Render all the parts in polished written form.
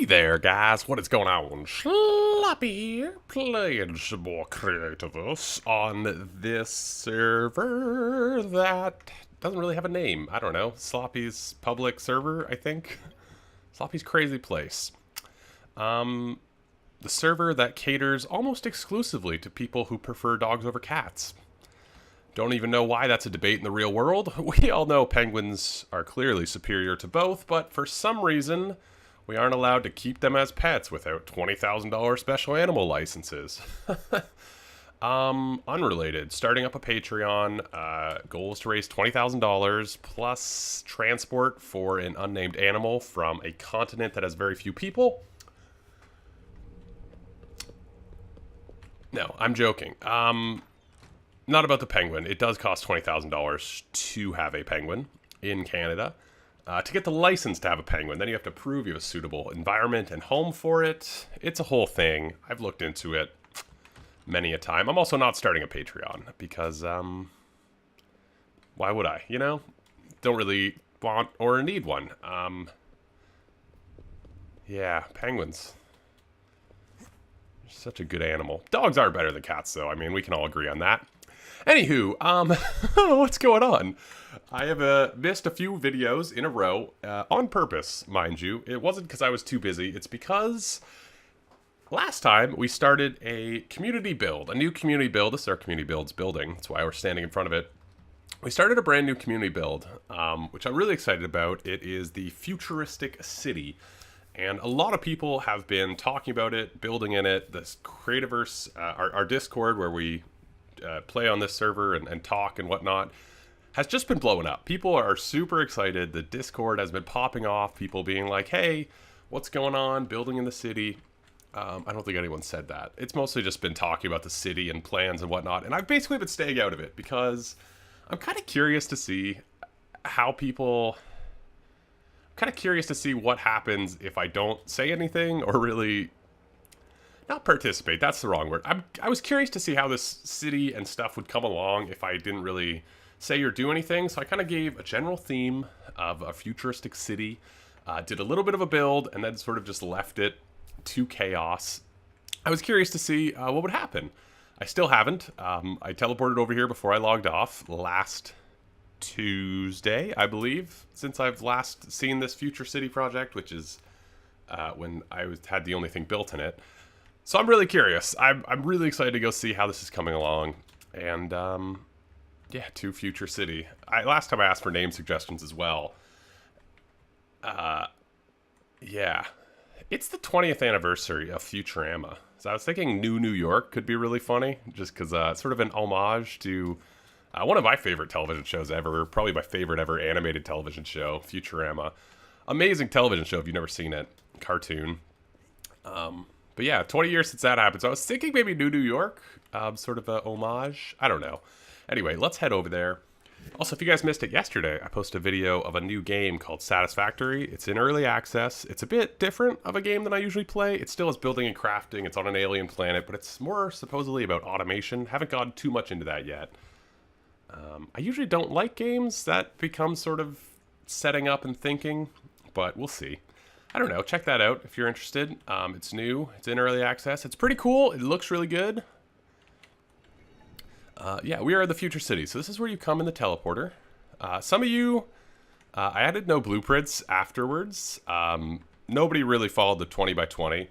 Hey there, guys. What is going on? Sloppy here, playing some more Creativerse on this server that doesn't really have a name. I don't know. Sloppy's public server, I think. Sloppy's crazy place. The server that caters almost exclusively to people who prefer dogs over cats. Don't even know why that's a debate in the real world. We all know penguins are clearly superior to both, but for some reason, we aren't allowed to keep them as pets without $20,000 special animal licenses. Unrelated. Starting up a Patreon. Goal is to raise $20,000 plus transport for an unnamed animal from a continent that has very few people. No, I'm joking. Not about the penguin. It does cost $20,000 to have a penguin in Canada. To get the license to have a penguin, then you have to prove you have a suitable environment and home for it. It's a whole thing. I've looked into it many a time. I'm also not starting a Patreon because, why would I? You know? Don't really want or need one. Yeah, penguins. Such a good animal. Dogs are better than cats, though. I mean, we can all agree on that. Anywho, what's going on? I have missed a few videos in a row, on purpose, mind you. It wasn't because I was too busy. It's because last time we started a community build, a new community build. This is our community builds building. That's why we're standing in front of it. We started a brand new community build, which I'm really excited about. It is the Futuristic City. And a lot of people have been talking about it, building in it. This Creativerse, our Discord, where we play on this server and talk and whatnot, has just been blowing up. People are super excited. The Discord has been popping off. People being like, hey, what's going on? Building in the city. I don't think anyone said that. It's mostly just been talking about the city and plans and whatnot. And I've basically been staying out of it because I'm kind of curious to see how people... kind of curious to see what happens if I don't say anything or really not participate. That's the wrong word. I was curious to see how this city and stuff would come along if I didn't really say or do anything. So I kind of gave a general theme of a futuristic city, did a little bit of a build, and then sort of just left it to chaos. I was curious to see what would happen. I still haven't. I teleported over here before I logged off last Tuesday, I believe, since I've last seen this Future City project, which is when I had the only thing built in it. So I'm really curious. I'm really excited to go see how this is coming along. And yeah, to Future City. Last time I asked for name suggestions as well. Yeah, it's the 20th anniversary of Futurama. So I was thinking New York could be really funny, just because it's sort of an homage to one of my favorite television shows ever, probably my favorite ever animated television show, Futurama. Amazing television show if you've never seen it. Cartoon. But yeah, 20 years since that happened. So I was thinking maybe New York, sort of a homage. I don't know. Anyway, let's head over there. Also, if you guys missed it yesterday, I posted a video of a new game called Satisfactory. It's in early access. It's a bit different of a game than I usually play. It still is building and crafting. It's on an alien planet, but it's more supposedly about automation. Haven't gone too much into that yet. I usually don't like games that become sort of setting up and thinking, but we'll see. I don't know. Check that out if you're interested. It's new. It's in early access. It's pretty cool. It looks really good. Yeah, we are the Future City. So this is where you come in the teleporter. Some of you, I added no blueprints afterwards. Nobody really followed the 20 by 20,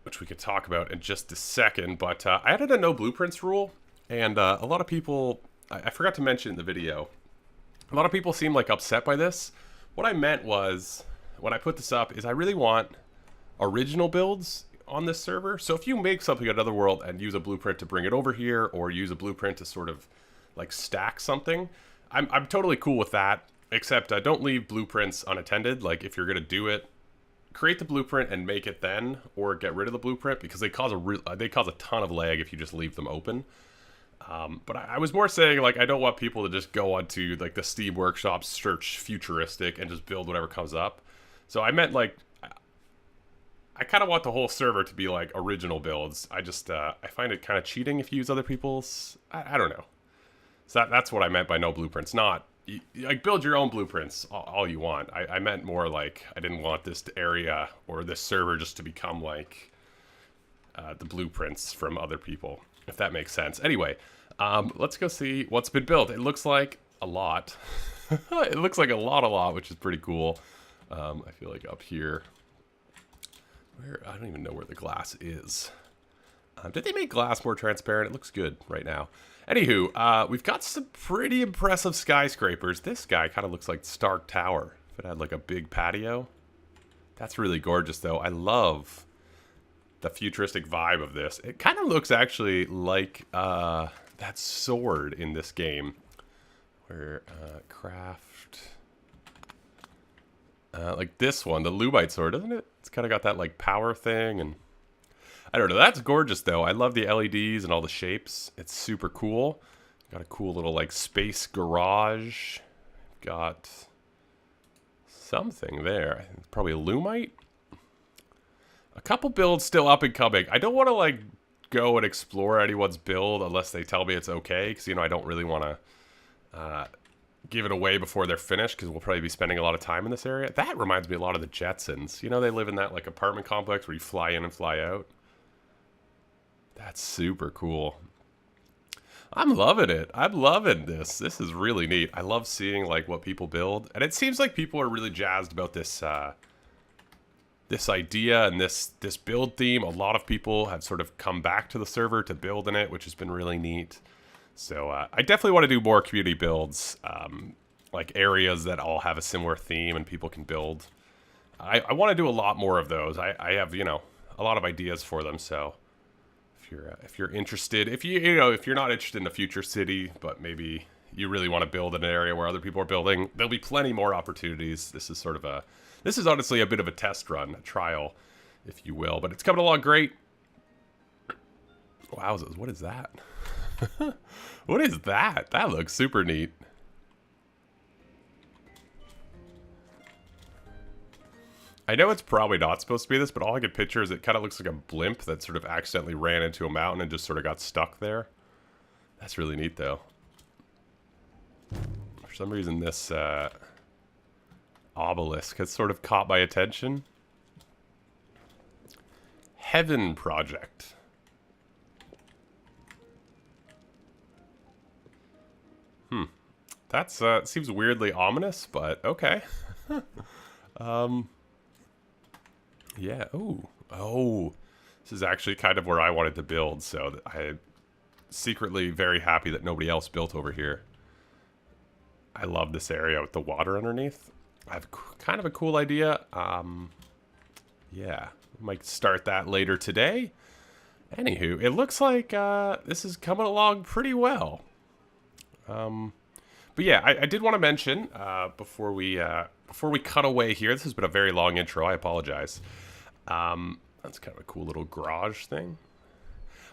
which we could talk about in just a second. But I added a no blueprints rule. And a lot of people, I forgot to mention in the video, a lot of people seem like upset by this. What I meant was, when I put this up, is I really want original builds on this server. So if you make something at another world and use a blueprint to bring it over here, or use a blueprint to sort of like stack something, I'm totally cool with that. Except don't leave blueprints unattended. Like if you're gonna do it, create the blueprint and make it then, or get rid of the blueprint, because they cause a ton of lag if you just leave them open. But I was more saying, like, I don't want people to just go onto, like, the Steam Workshop, search futuristic, and just build whatever comes up. So I meant, like, I kind of want the whole server to be, like, original builds. I just, I find it kind of cheating if you use other people's, I don't know. So that's what I meant by no blueprints. Not, like build your own blueprints all you want. I meant more like I didn't want this area or this server just to become like the blueprints from other people, if that makes sense. Anyway, let's go see what's been built. It looks like a lot. It looks like a lot, which is pretty cool. I feel like up here, where I don't even know where the glass is. Did they make glass more transparent? It looks good right now. Anywho, we've got some pretty impressive skyscrapers. This guy kind of looks like Stark Tower. If it had like a big patio. That's really gorgeous though. I love the futuristic vibe of this. It kind of looks actually like that sword in this game. Where, craft... like this one, the Lubite sword, doesn't it? It's kind of got that like power thing and... I don't know. That's gorgeous, though. I love the LEDs and all the shapes. It's super cool. Got a cool little, like, space garage. Got something there. It's probably a Lumite. A couple builds still up and coming. I don't want to, like, go and explore anyone's build unless they tell me it's okay. Because, you know, I don't really want to give it away before they're finished. Because we'll probably be spending a lot of time in this area. That reminds me a lot of the Jetsons. You know, they live in that, like, apartment complex where you fly in and fly out. That's super cool. I'm loving it. I'm loving this. This is really neat. I love seeing like what people build, and it seems like people are really jazzed about this this idea and this build theme. A lot of people have sort of come back to the server to build in it, which has been really neat. So I definitely want to do more community builds, like areas that all have a similar theme and people can build. I want to do a lot more of those. I have, you know, a lot of ideas for them. So. If you're interested, if you're not interested in a future city, but maybe you really want to build in an area where other people are building, there'll be plenty more opportunities. This is honestly a bit of a test run, a trial, if you will, but it's coming along great. Wowzers, what is that? What is that? That looks super neat. I know it's probably not supposed to be this, but all I can picture is it kind of looks like a blimp that sort of accidentally ran into a mountain and just sort of got stuck there. That's really neat, though. For some reason, this obelisk has sort of caught my attention. Heaven Project. That's seems weirdly ominous, but okay. Yeah, oh, this is actually kind of where I wanted to build, so I'm secretly very happy that nobody else built over here. I love this area with the water underneath. I have kind of a cool idea. Yeah, might start that later today. Anywho, it looks like this is coming along pretty well. But yeah, I did want to mention before we cut away here. This has been a very long intro. I apologize. That's kind of a cool little garage thing.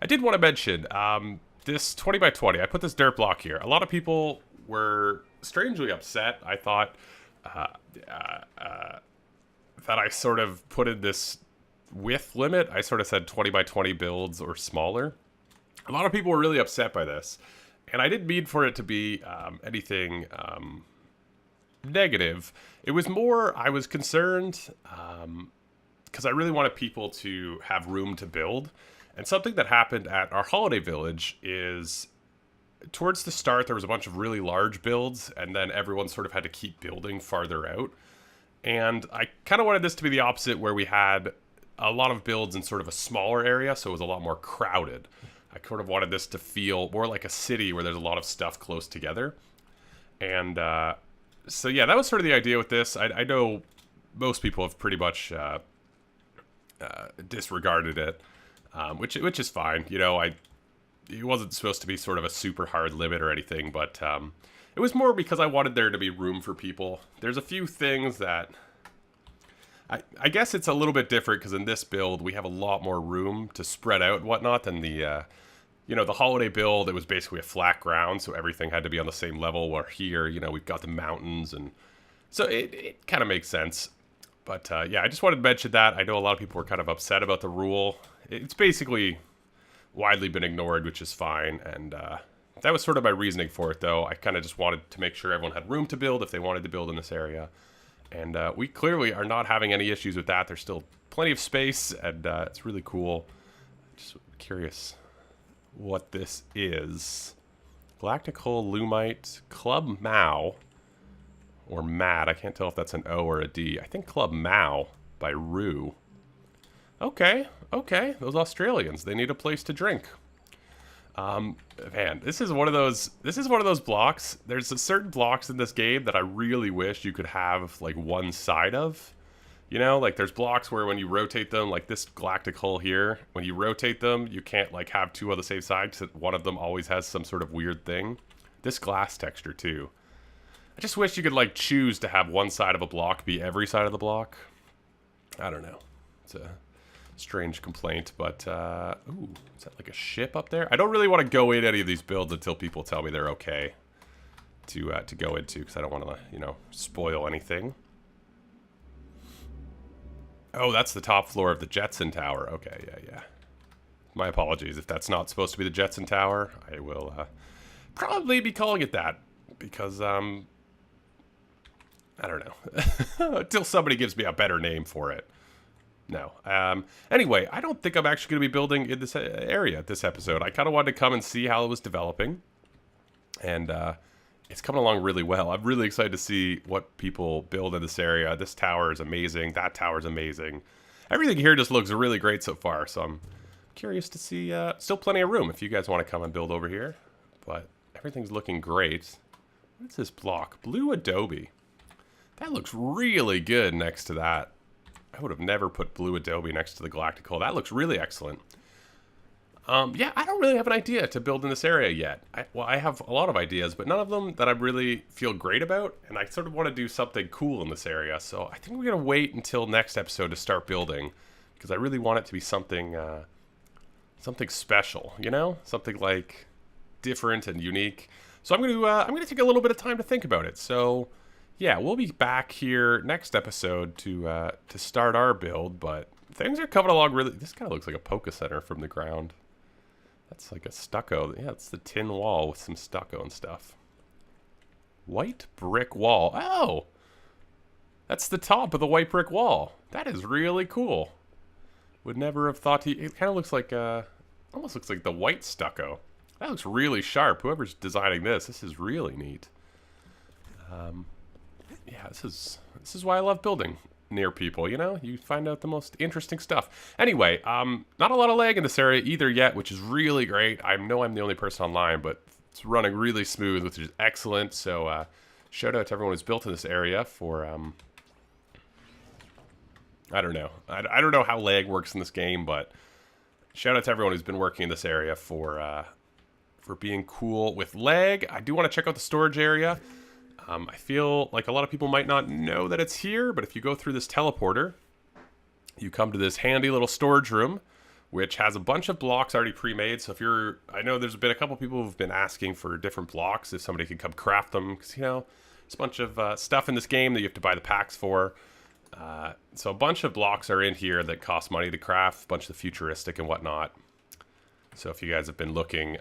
I did want to mention this 20 by 20. I put this dirt block here. A lot of people were strangely upset. I thought that I sort of put in this width limit. I sort of said 20 by 20 builds or smaller. A lot of people were really upset by this. And I didn't mean for it to be anything negative. It was more, I was concerned because I really wanted people to have room to build. And something that happened at our holiday village is towards the start, there was a bunch of really large builds, and then everyone sort of had to keep building farther out. And I kind of wanted this to be the opposite, where we had a lot of builds in sort of a smaller area, so it was a lot more crowded. I sort of wanted this to feel more like a city where there's a lot of stuff close together. And so yeah, that was sort of the idea with this. I know most people have pretty much disregarded it, which is fine. You know, it wasn't supposed to be sort of a super hard limit or anything, but it was more because I wanted there to be room for people. There's a few things that I guess it's a little bit different because in this build we have a lot more room to spread out and whatnot than the you know, the holiday build. It was basically a flat ground, so everything had to be on the same level, where here, you know, we've got the mountains, and so it kind of makes sense. But yeah, I just wanted to mention that. I know a lot of people were kind of upset about the rule. It's basically widely been ignored, which is fine, and that was sort of my reasoning for it, though. I kind of just wanted to make sure everyone had room to build if they wanted to build in this area. And we clearly are not having any issues with that. There's still plenty of space, and it's really cool. Just curious what this is. Galactic Hull, Lumite, Club Mao, or Mad. I can't tell if that's an O or a D. I think Club Mao by Rue. Okay, okay. Those Australians, they need a place to drink. Man, this is one of those blocks. There's a certain blocks in this game that I really wish you could have like one side of. You know, like there's blocks where when you rotate them, like this Galactic Hull here, when you rotate them, you can't like have two on the same side because one of them always has some sort of weird thing. This glass texture too. I just wish you could like choose to have one side of a block be every side of the block. I don't know. It's a strange complaint, but ooh, is that like a ship up there? I don't really want to go in any of these builds until people tell me they're okay to go into, because I don't want to, you know, spoil anything. Oh, that's the top floor of the Jetson Tower. Okay, yeah. My apologies if that's not supposed to be the Jetson Tower. I will probably be calling it that because I don't know until somebody gives me a better name for it. No. Anyway, I don't think I'm actually going to be building in this area this episode. I kind of wanted to come and see how it was developing. And it's coming along really well. I'm really excited to see what people build in this area. This tower is amazing. That tower is amazing. Everything here just looks really great so far. So I'm curious to see. Still plenty of room if you guys want to come and build over here. But everything's looking great. What's this block? Blue Adobe. That looks really good next to that. I would have never put Blue Adobe next to the Galactic Hull. That looks really excellent. Yeah, I don't really have an idea to build in this area yet. I have a lot of ideas, but none of them that I really feel great about. And I sort of want to do something cool in this area. So I think we're going to wait until next episode to start building. Because I really want it to be something, something special, you know? Something like different and unique. So I'm going to take a little bit of time to think about it. So yeah, we'll be back here next episode to start our build. But things are coming along really. This kind of looks like a Poké Center from the ground. That's like a stucco. Yeah, it's the tin wall with some stucco and stuff. White brick wall. Oh! That's the top of the white brick wall. That is really cool. Would never have thought to... It kind of looks like... almost looks like the white stucco. That looks really sharp. Whoever's designing this is really neat. Yeah, this is why I love building near people, you know? You find out the most interesting stuff. Anyway, not a lot of lag in this area either yet, which is really great. I know I'm the only person online, but it's running really smooth, which is excellent. So shout out to everyone who's built in this area for, I don't know. I don't know how lag works in this game, but shout out to everyone who's been working in this area for being cool with lag. I do want to check out the storage area. I feel like a lot of people might not know that it's here, but if you go through this teleporter, you come to this handy little storage room, which has a bunch of blocks already pre-made. So if you're, I know there's been a couple people who've been asking for different blocks, if somebody could come craft them, because, you know, there's a bunch of stuff in this game that you have to buy the packs for. So a bunch of blocks are in here that cost money to craft, a bunch of the futuristic and whatnot. So if you guys have been looking,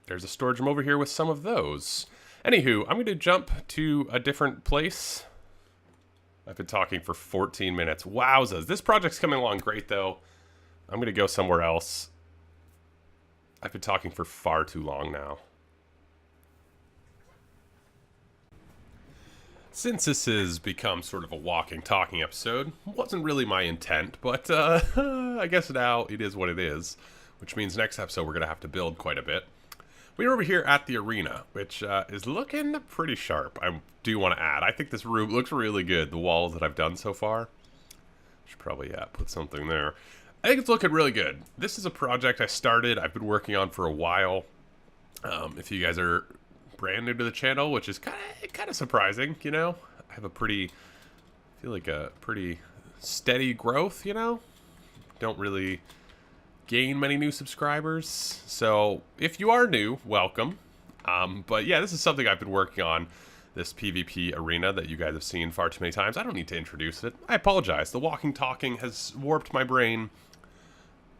there's a storage room over here with some of those. Anywho, I'm going to jump to a different place. I've been talking for 14 minutes. Wowzas. This project's coming along great, though. I'm going to go somewhere else. I've been talking for far too long now. Since this has become sort of a walking, talking episode, wasn't really my intent, but I guess now it is what it is, which means next episode we're going to have to build quite a bit. We're over here at the arena, which is looking pretty sharp. I do want to add, I think this room looks really good, the walls that I've done so far. Should probably put something there. I think it's looking really good. This is a project I started, I've been working on for a while. If you guys are brand new to the channel, which is kind of surprising, you know? I have I feel like a pretty steady growth, you know? Don't really gain many new subscribers, so if you are new, welcome. But yeah, this is something I've been working on, this PvP arena that you guys have seen far too many times. I don't need to introduce it. I apologize. The walking talking has warped my brain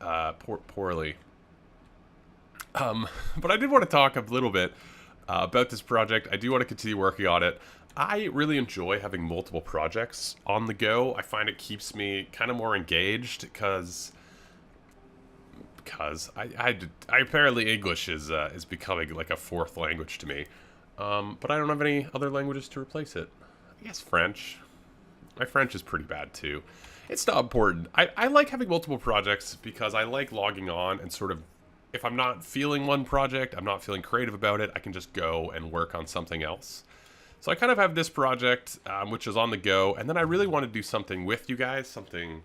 poorly. But I did want to talk a little bit about this project. I do want to continue working on it. I really enjoy having multiple projects on the go. I find it keeps me kind of more engaged because I apparently English is becoming like a fourth language to me. But I don't have any other languages to replace it. I guess French. My French is pretty bad too. It's not important. I like having multiple projects because I like logging on and sort of, if I'm not feeling one project, I'm not feeling creative about it, I can just go and work on something else. So I kind of have this project, which is on the go, and then I really want to do something with you guys, something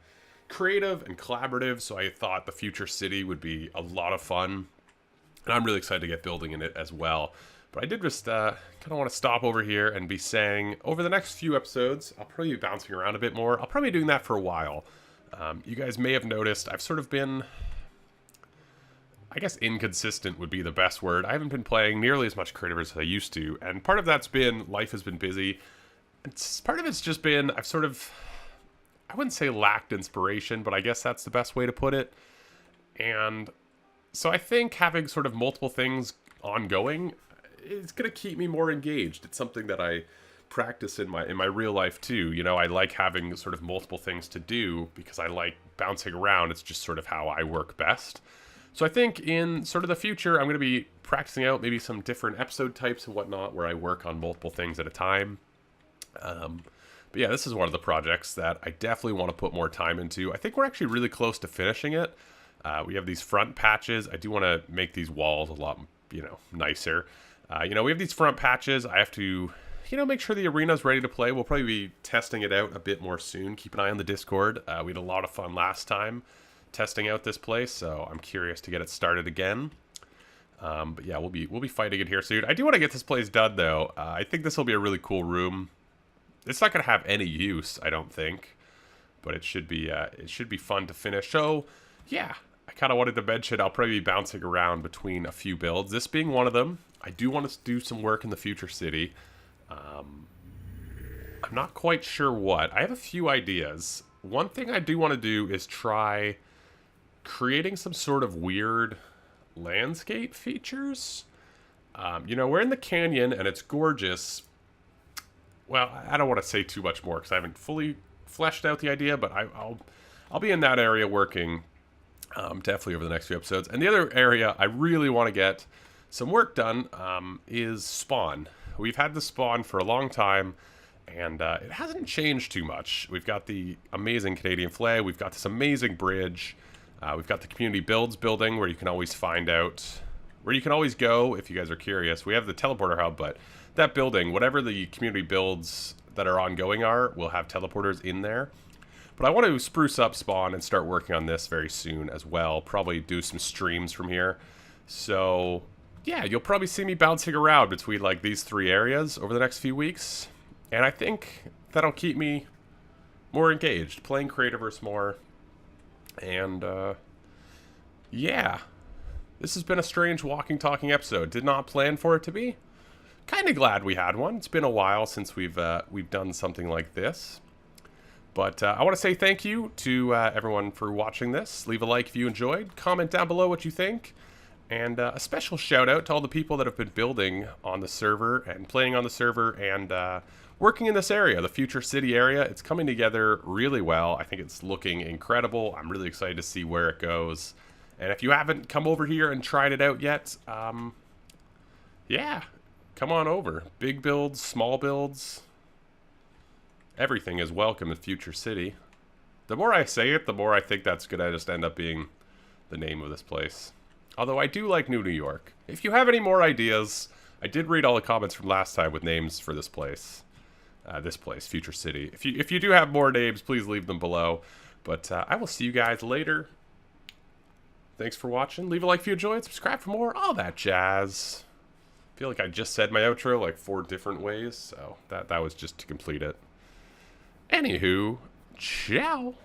creative and collaborative, so I thought the future city would be a lot of fun, and I'm really excited to get building in it as well. But I did just kind of want to stop over here and be saying, over the next few episodes, I'll probably be bouncing around a bit more. I'll probably be doing that for a while. You guys may have noticed I've sort of been, I guess inconsistent would be the best word. I haven't been playing nearly as much Creativerse as I used to, and part of that's been life has been busy. Part of it's just been I've sort of, I wouldn't say lacked inspiration, but I guess that's the best way to put it. And so I think having sort of multiple things ongoing, it's going to keep me more engaged. It's something that I practice in my real life too. You know, I like having sort of multiple things to do because I like bouncing around. It's just sort of how I work best. So I think in sort of the future, I'm going to be practicing out maybe some different episode types and whatnot where I work on multiple things at a time. But yeah, this is one of the projects that I definitely want to put more time into. I think we're actually really close to finishing it. We have these front patches. I do want to make these walls a lot, nicer. We have these front patches. I have to, make sure the arena's ready to play. We'll probably be testing it out a bit more soon. Keep an eye on the Discord. We had a lot of fun last time testing out this place, so I'm curious to get it started again. But yeah, we'll be fighting it here soon. I do want to get this place done though. I think this will be a really cool room. It's not going to have any use, I don't think, but it should be fun to finish. So yeah, I kind of wanted to mention I'll probably be bouncing around between a few builds. This being one of them. I do want to do some work in the future city. I'm not quite sure what. I have a few ideas. One thing I do want to do is try creating some sort of weird landscape features. We're in the canyon and it's gorgeous. Well, I don't want to say too much more because I haven't fully fleshed out the idea, but I'll be in that area working definitely over the next few episodes. And the other area I really want to get some work done is spawn. We've had the spawn for a long time, and it hasn't changed too much. We've got the amazing Canadian flag. We've got this amazing bridge. We've got the community builds building where you can always find out, where you can always go if you guys are curious. We have the teleporter hub, but that building, whatever the community builds that are ongoing are, will have teleporters in there. But I want to spruce up spawn and start working on this very soon as well. Probably do some streams from here. So yeah, you'll probably see me bouncing around between like these three areas over the next few weeks. And I think that'll keep me more engaged, playing Creativerse more. And yeah, this has been a strange walking, talking episode. Did not plan for it to be. Kind of glad we had one. It's been a while since we've done something like this. But I want to say thank you to everyone for watching this. Leave a like if you enjoyed. Comment down below what you think. And a special shout out to all the people that have been building on the server and playing on the server and working in this area, the future city area. It's coming together really well. I think it's looking incredible. I'm really excited to see where it goes. And if you haven't come over here and tried it out yet, yeah, come on over. Big builds, small builds, everything is welcome in future city. The more I say it, the more I think that's going to just end up being the name of this place. Although I do like New York. If you have any more ideas, I did read all the comments from last time with names for this place. Future City. If you do have more names, please leave them below. But I will see you guys later. Thanks for watching. Leave a like if you enjoyed. Subscribe for more. All that jazz. I feel like I just said my outro like 4 different ways. So that was just to complete it. Anywho, ciao.